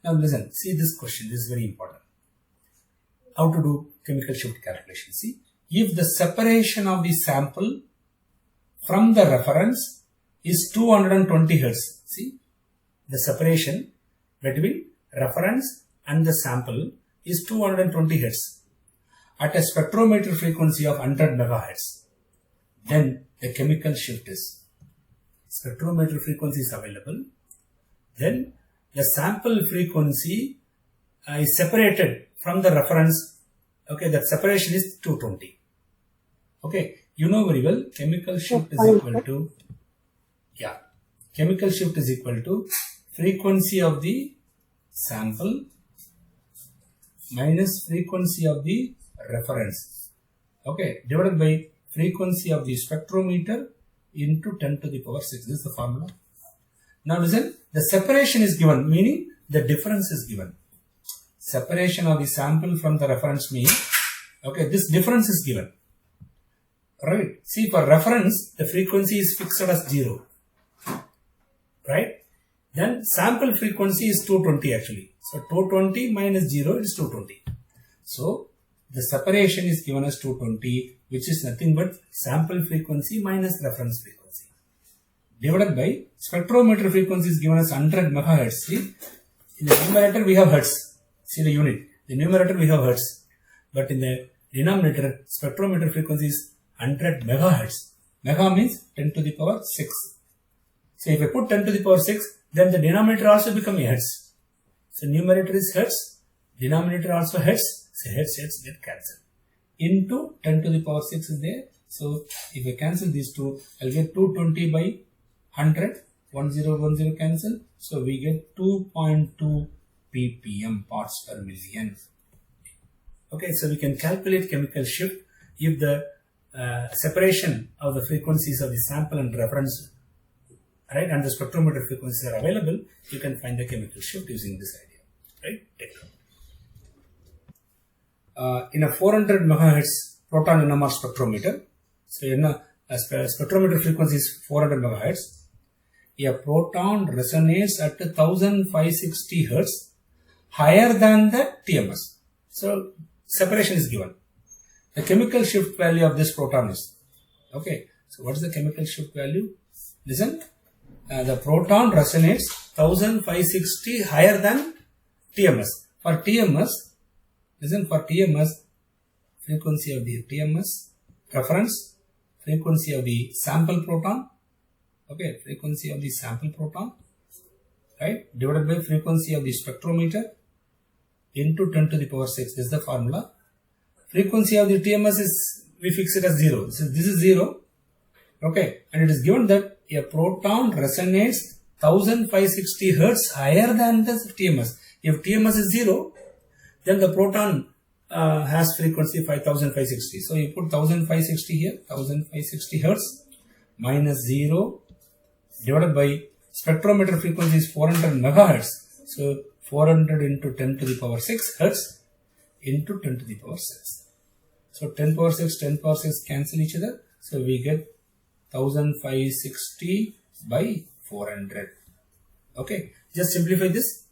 Now listen, see this question, this is very important. How to do chemical shift calculation? See, if the separation of the sample from the reference is 220 Hertz, see, the separation between reference and the sample is 220 Hertz. at a spectrometer frequency of 100 megahertz, then the chemical shift is spectrometer frequency is available. Then the sample frequency is separated from the reference. Okay, that separation is 220. Okay, you know very well chemical shift is equal to, chemical shift is equal to frequency of the sample minus frequency of the reference. Okay, divided by frequency of the spectrometer into 10 to the power 6. This is the formula. Now listen, the separation is given, meaning the difference is given. Separation of the sample from the reference means, okay, this difference is given. Right? See, for reference, the frequency is fixed as 0. Right? Then sample frequency is 220 actually. So 220 minus 0 is 220. So the separation is given as 220, which is nothing but sample frequency minus reference frequency, divided by spectrometer frequency is given as 100 megahertz. See, in the numerator we have hertz. See the unit. The numerator we have hertz. But in the denominator, spectrometer frequency is 100 megahertz. Mega means 10 to the power 6. So if I put 10 to the power 6, then the denominator also becomes hertz. So numerator is hertz, denominator also hertz. So hertz get cancelled. Into 10 to the power 6 is there. So if I cancel these two, I'll get 220 by 100. 1010 cancel. So we get 2.2 ppm parts per million. Okay, so we can calculate chemical shift if the separation of the frequencies of the sample and reference, right, and the spectrometer frequencies are available. You can find the chemical shift using this idea, right? Take in a 400 megahertz proton NMR spectrometer, so in a spectrometer frequency is 400 megahertz, a proton resonates at 1560 hertz higher than the TMS. So separation is given. The chemical shift value of this proton is, okay, so what is the chemical shift value? Listen, the proton resonates 1560 higher than TMS. For TMS, listen, for TMS, frequency of the TMS, reference, frequency of the sample proton, okay, frequency of the sample proton, right, divided by frequency of the spectrometer into 10 to the power 6. This is the formula. Frequency of the TMS is, we fix it as 0. This is 0. Okay, and it is given that a proton resonates 1560 hertz higher than the TMS. If TMS is 0, then the proton has frequency 5560. So you put 1560 here, 1560 hertz minus 0 divided by spectrometer frequency is 400 megahertz. So 400 into 10 to the power 6 hertz into 10 to the power 6. So 10 power 6, 10 power 6 cancel each other. So we get 1560 by 400. Okay, just simplify this.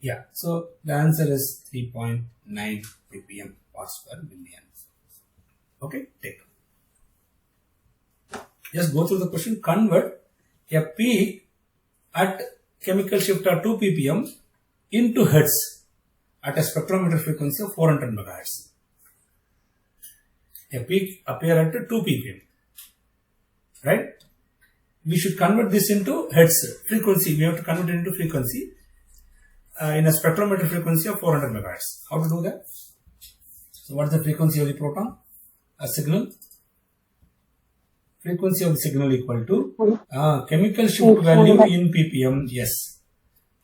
Yeah, so the answer is 3.9 ppm parts per million. Okay, take. Just go through the question. Convert a peak at chemical shift of 2 ppm into hertz at a spectrometer frequency of 400 megahertz. A peak appear at 2 ppm, right? We should convert this into hertz frequency. We have to convert it into frequency in a spectrometer frequency of 400 megahertz. How to do that? So what is the frequency of the proton? A signal. Frequency of the signal equal to chemical shift value in ppm, yes,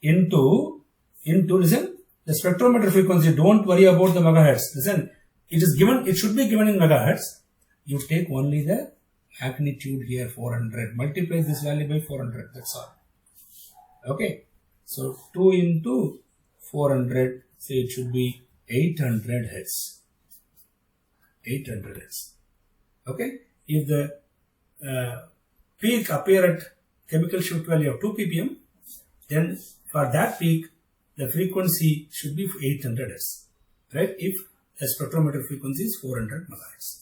into listen, the spectrometer frequency. Don't worry about the megahertz. Listen, it is given, it should be given in megahertz. You take only the magnitude here, 400. Multiply this value by 400. That's all. Okay. So 2 into 400, say it should be 800 hertz. 800 hertz. Okay. If the peak appear at chemical shift value of 2 ppm, then for that peak, the frequency should be 800 hertz. Right? If the spectrometer frequency is 400 megahertz.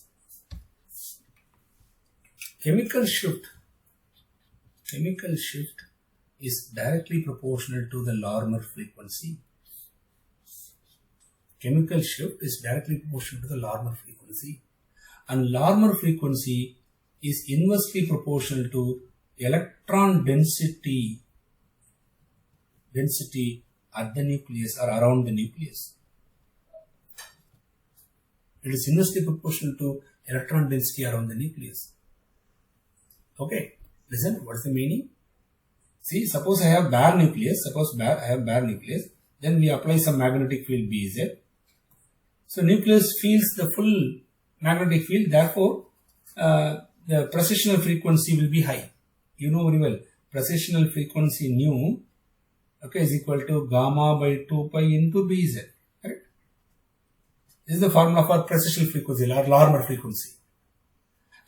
Chemical shift is directly proportional to the Larmor frequency. chemical shift is directly proportional to the Larmor frequency. And Larmor frequency is inversely proportional to electron density at the nucleus or around the nucleus. It is inversely proportional to electron density around the nucleus. Okay, listen, what is the meaning? See, suppose I have bare nucleus, then we apply some magnetic field Bz. So nucleus feels the full magnetic field, therefore the precessional frequency will be high. You know very well, precessional frequency nu, okay, is equal to gamma by 2 pi into Bz. Right? This is the formula for precessional frequency or Larmor frequency.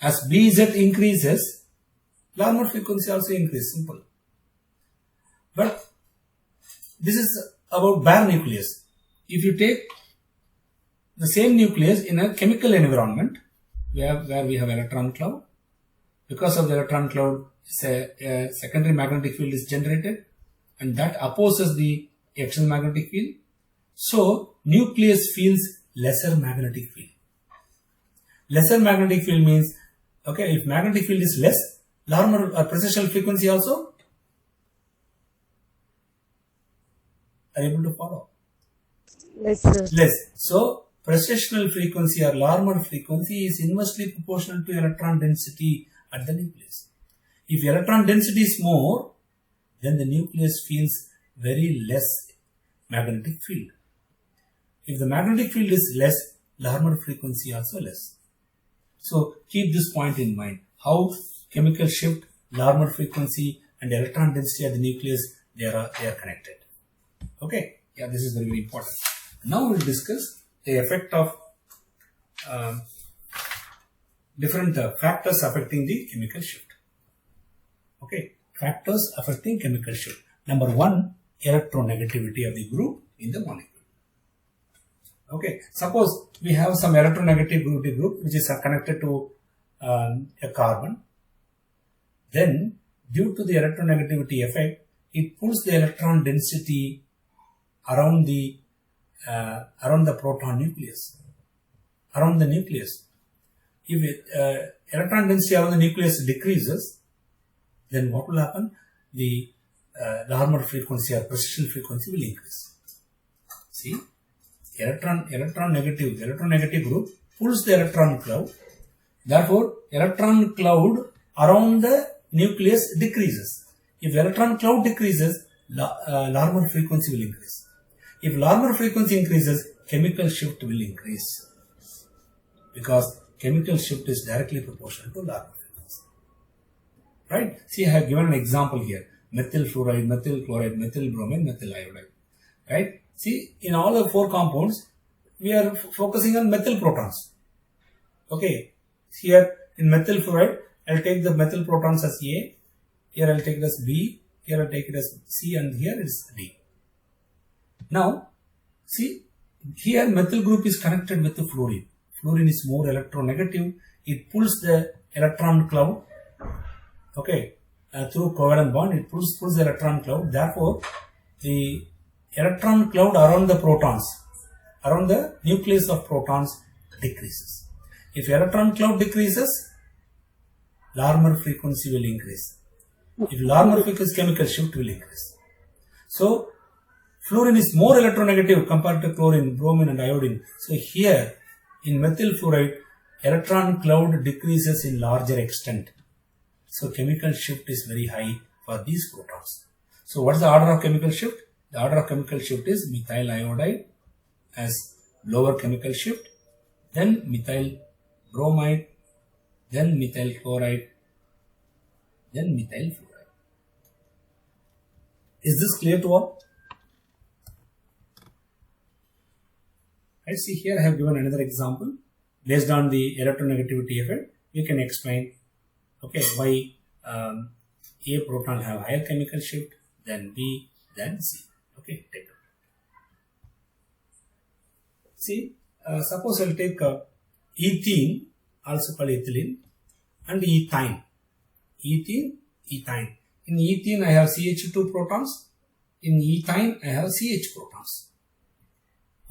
As Bz increases, Larmor frequency also increases, simple. But this is about bare nucleus. If you take the same nucleus in a chemical environment where we have electron cloud, because of the electron cloud, a secondary magnetic field is generated and that opposes the external magnetic field. So nucleus feels lesser magnetic field. Lesser magnetic field means, okay, if magnetic field is less, Larmor or precessional frequency also. Are you able to follow? Less, sir. Less. So precessional frequency or Larmor frequency is inversely proportional to electron density at the nucleus. If electron density is more, then the nucleus feels very less magnetic field. If the magnetic field is less, Larmor frequency also less. So keep this point in mind. How chemical shift, Larmor frequency and electron density at the nucleus, they are connected. Okay, yeah, this is very, very important. Now we'll discuss the effect of different factors affecting the chemical shift. Okay, factors affecting chemical shift. Number one, electronegativity of the group in the molecule. Okay, suppose we have some electronegativity group which is connected to a carbon. Then, due to the electronegativity effect, it pulls the electron density around the proton nucleus, around the nucleus. If electron density around the nucleus decreases, then what will happen? The Larmor frequency or precessional frequency will increase. See, electronegative group pulls the electron cloud. Therefore, electron cloud around the nucleus decreases. If electron cloud decreases, Larmor frequency will increase. If Larmor frequency increases, chemical shift will increase, because chemical shift is directly proportional to Larmor frequency. Right? See, I have given an example here: methyl fluoride, methyl chloride, methyl bromine, methyl iodide. Right? See, in all the four compounds, we are focusing on methyl protons. Okay. Here in methyl fluoride, I will take the methyl protons as A. Here I will take it as B. Here I will take it as C, and here it is D. Now, see, here methyl group is connected with the fluorine. Fluorine is more electronegative. It pulls the electron cloud, okay, through covalent bond. It pulls the electron cloud. Therefore, the electron cloud around the protons, around the nucleus of protons, decreases. If electron cloud decreases, Larmor frequency will increase. If Larmor frequency, chemical shift will increase. So, fluorine is more electronegative compared to chlorine, bromine and iodine. So here in methyl fluoride, electron cloud decreases in larger extent. So chemical shift is very high for these protons. So what is the order of chemical shift? The order of chemical shift is methyl iodide as lower chemical shift, then methyl bromide, then methyl chloride, then methyl fluoride. Is this clear to all? Right, see, here I have given another example. Based on the electronegativity effect, we can explain, okay, why A proton have higher chemical shift than B than C. Okay, take it. See, suppose I will take ethene, also called ethylene, and ethine. Ethene, ethine. In ethene, I have CH2 protons. In ethine, I have CH protons.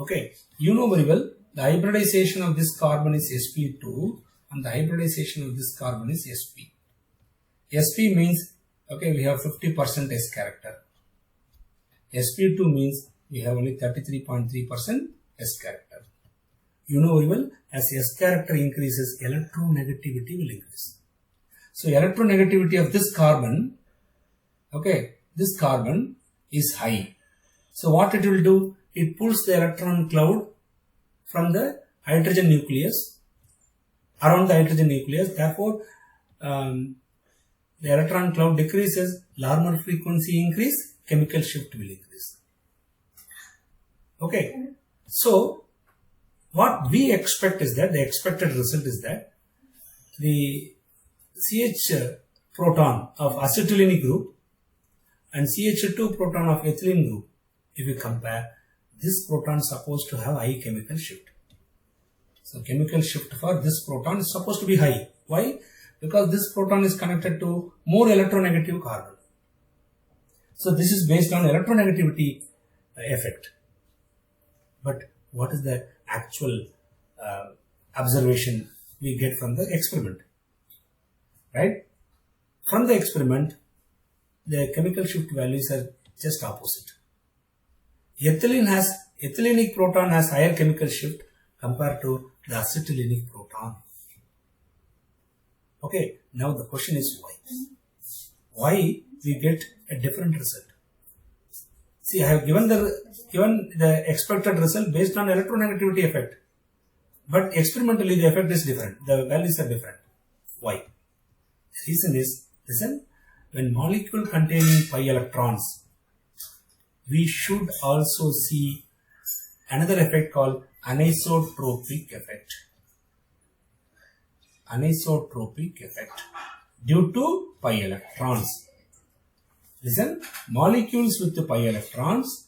Okay, you know very well the hybridization of this carbon is sp2 and the hybridization of this carbon is sp. Sp means, okay, we have 50% S character. sp2 means we have only 33.3% S character. You know very well, as S character increases, electronegativity will increase. So electronegativity of this carbon, okay, this carbon is high. So what it will do? It pulls the electron cloud from the hydrogen nucleus, around the hydrogen nucleus. Therefore, the electron cloud decreases, Larmor frequency increase, chemical shift will increase. Okay, so what we expect is that, the expected result is that the CH proton of acetylene group and CH2 proton of ethylene group, if you compare, this proton is supposed to have high chemical shift. So chemical shift for this proton is supposed to be high. Why? Because this proton is connected to more electronegative carbon. So this is based on electronegativity effect. But what is the actual observation we get from the experiment? Right? From the experiment, the chemical shift values are just opposite. Ethylenic proton has higher chemical shift compared to the acetylenic proton. Okay, now the question is why? Why we get a different result? See, I have given the expected result based on electronegativity effect. But experimentally the effect is different. The values are different. Why? The reason is, listen, when molecule containing pi electrons, we should also see another effect called anisotropic effect. Anisotropic effect due to pi electrons. Listen, molecules with the pi electrons,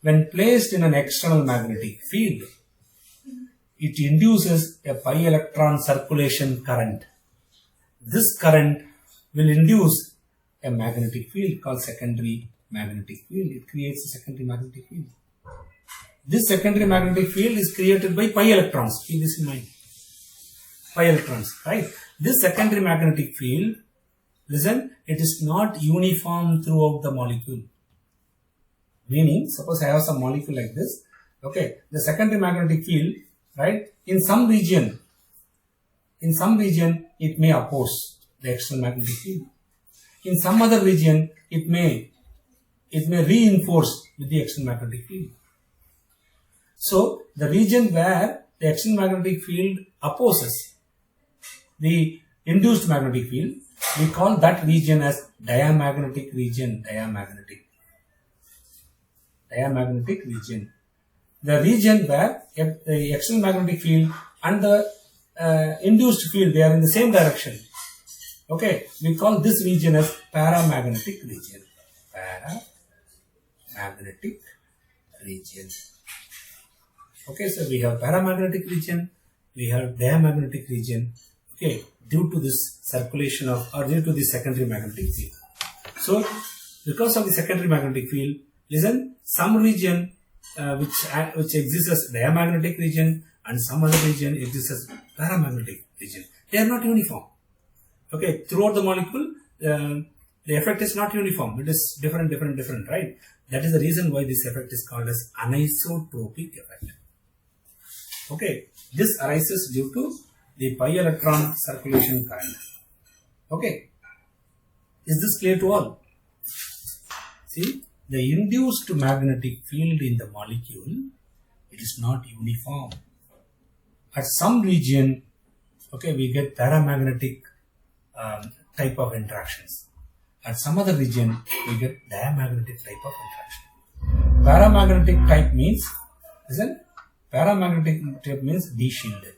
when placed in an external magnetic field, it induces a pi electron circulation current. This current will induce a magnetic field called secondary magnetic field. It creates a secondary magnetic field. This secondary magnetic field is created by pi electrons. Keep this in mind. Pi electrons, right? This secondary magnetic field, listen, it is not uniform throughout the molecule. Meaning, suppose I have some molecule like this. Okay, the secondary magnetic field, right? In some region, it may oppose the external magnetic field. In some other region, it may reinforce with the external magnetic field. So, the region where the external magnetic field opposes the induced magnetic field, we call that region as diamagnetic region. Diamagnetic region. The region where the external magnetic field and the induced field, they are in the same direction. Okay, we call this region as paramagnetic region. Paramagnetic region. Okay, so we have paramagnetic region, we have diamagnetic region. Okay, due to this circulation of, or due to the secondary magnetic field. So, because of the secondary magnetic field, listen, some region which exists as diamagnetic region and some other region exists as paramagnetic region. They are not uniform. Okay, throughout the molecule, the effect is not uniform. It is different, right? That is the reason why this effect is called as anisotropic effect. Okay, this arises due to the pi electron circulation current. Okay, is this clear to all? See, the induced magnetic field in the molecule, it is not uniform. At some region, okay, we get paramagnetic type of interactions. At some other region, we get diamagnetic type of interaction. Paramagnetic type means, listen, paramagnetic type means de-shielded.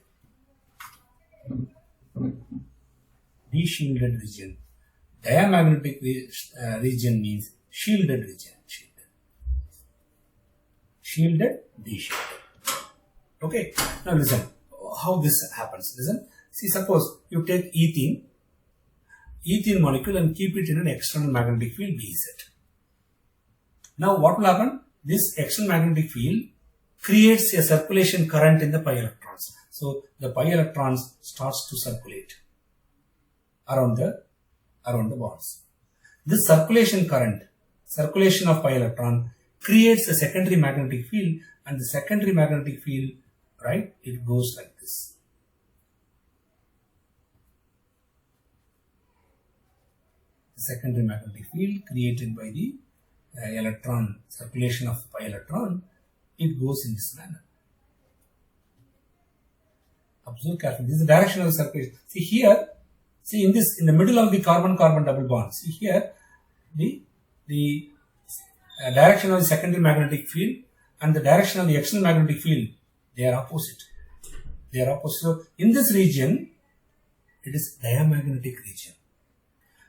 De-shielded region. Diamagnetic region means shielded region. Shielded, de-shielded. Okay, now listen, how this happens. Listen, see, suppose you take ethene molecule and keep it in an external magnetic field, BZ. Now what will happen? This external magnetic field creates a circulation current in the pi electrons. So the pi electrons starts to circulate around the bonds. This circulation current, circulation of pi electron, creates a secondary magnetic field, and the secondary magnetic field, right, it goes like this. The secondary magnetic field created by the electron, circulation of pi electron, it goes in this manner. Observe carefully. This is the direction of the circulation. See here, see in the middle of the carbon-carbon double bond. See here, the direction of the secondary magnetic field and the direction of the external magnetic field, they are opposite. They are opposite. So in this region, it is diamagnetic region.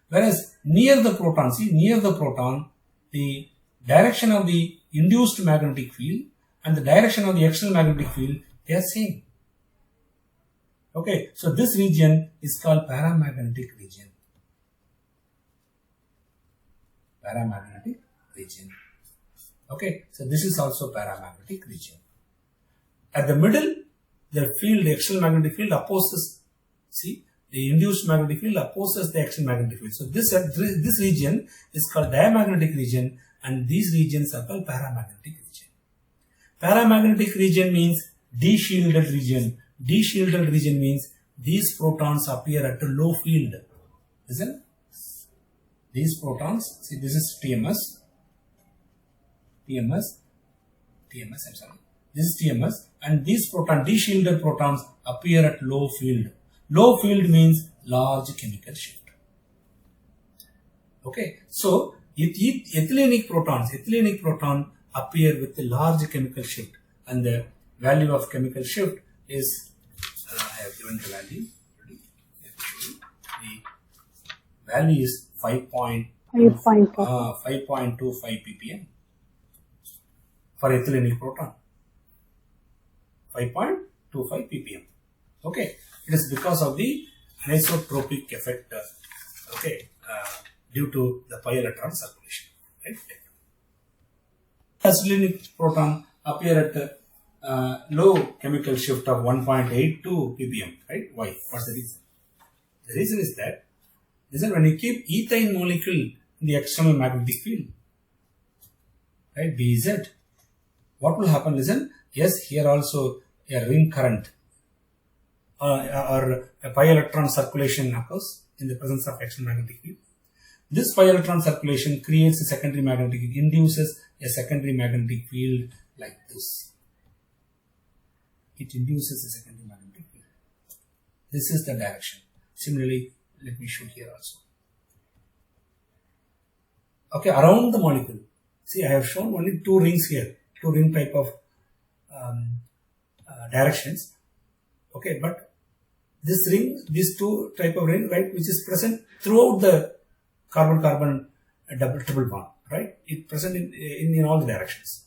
Whereas near the proton, see near the proton, the direction of the induced magnetic field and the direction of the external magnetic field, they are same. Okay, so this region is called paramagnetic region. Paramagnetic region. Okay, so this is also paramagnetic region. At the middle, the field, the external magnetic field opposes, see, the induced magnetic field opposes the external magnetic field. So this region is called diamagnetic region, and these regions are called paramagnetic region. Paramagnetic region means de-shielded region. De-shielded region means these protons appear at a low field. Listen, these protons, see this is TMS, I'm sorry. This is TMS, and these de-shielded protons appear at low field. Low field means large chemical shift. Okay, so ethylenic proton appear with a large chemical shift, and the value of chemical shift is, I have given the value. The value is 5.25 ppm for ethylenic proton. 5.25 ppm. Okay, it is because of the anisotropic effect. Due to the pi electron circulation. Right? Acetylenic proton appear at low chemical shift of 1.82 ppm. Right? Why? What's the reason? The reason is that when you keep ethane molecule in the external magnetic field, right, BZ, what will happen? Listen, yes, here also a ring current or a pi electron circulation occurs in the presence of external magnetic field. This pi electron circulation creates a secondary magnetic, induces a secondary magnetic field like this. It induces a secondary magnetic field. This is the direction. Similarly, let me show here also. Okay, around the molecule. See, I have shown only two rings here, two ring type of directions. Okay, but this ring, these two type of ring, right, which is present throughout the carbon-carbon triple bond, right? It present in all the directions.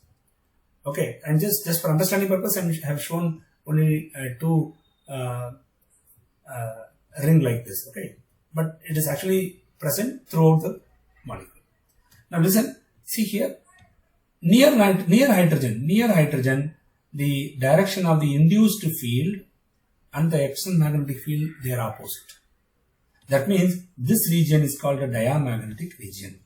Okay, and just for understanding purpose, I have shown only two ring like this. Okay, but it is actually present throughout the molecule. Now listen, see here, near hydrogen, the direction of the induced field and the external magnetic field, they are opposite. That means this region is called a diamagnetic region.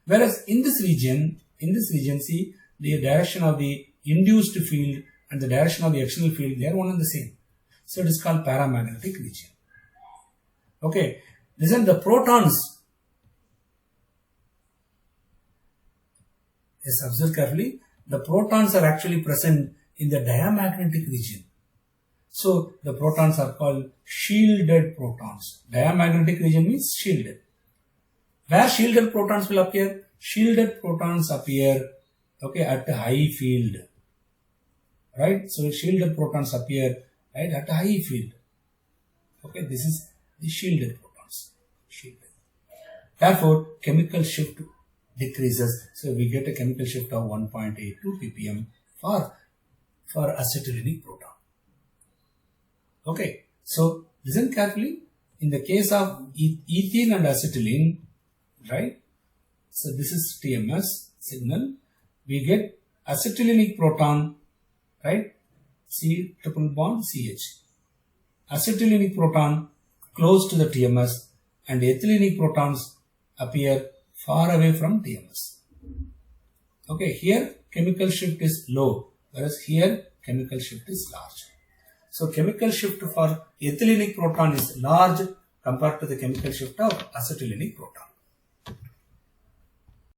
Whereas in this region, see, the direction of the induced field and the direction of the external field, they are one and the same. So it is called paramagnetic region. Okay, listen, the protons, yes, observe carefully, the protons are actually present in the diamagnetic region. So the protons are called shielded protons. Diamagnetic region means shielded. Where shielded protons will appear? Shielded protons appear, okay, at a high field. Right? So shielded protons appear, right, at a high field. Okay, this is the shielded protons. Shielded. Therefore, chemical shift decreases. So we get a chemical shift of 1.82 ppm for acetylenic proton. Okay, so listen carefully. In the case of ethene and acetylene, right? So this is TMS signal. We get acetylenic proton right? C triple bond CH. Acetylenic proton close to the TMS and ethylenic protons appear far away from TMS. Okay, here chemical shift is low, whereas here chemical shift is large. So chemical shift for ethylenic proton is large compared to the chemical shift of acetylenic proton.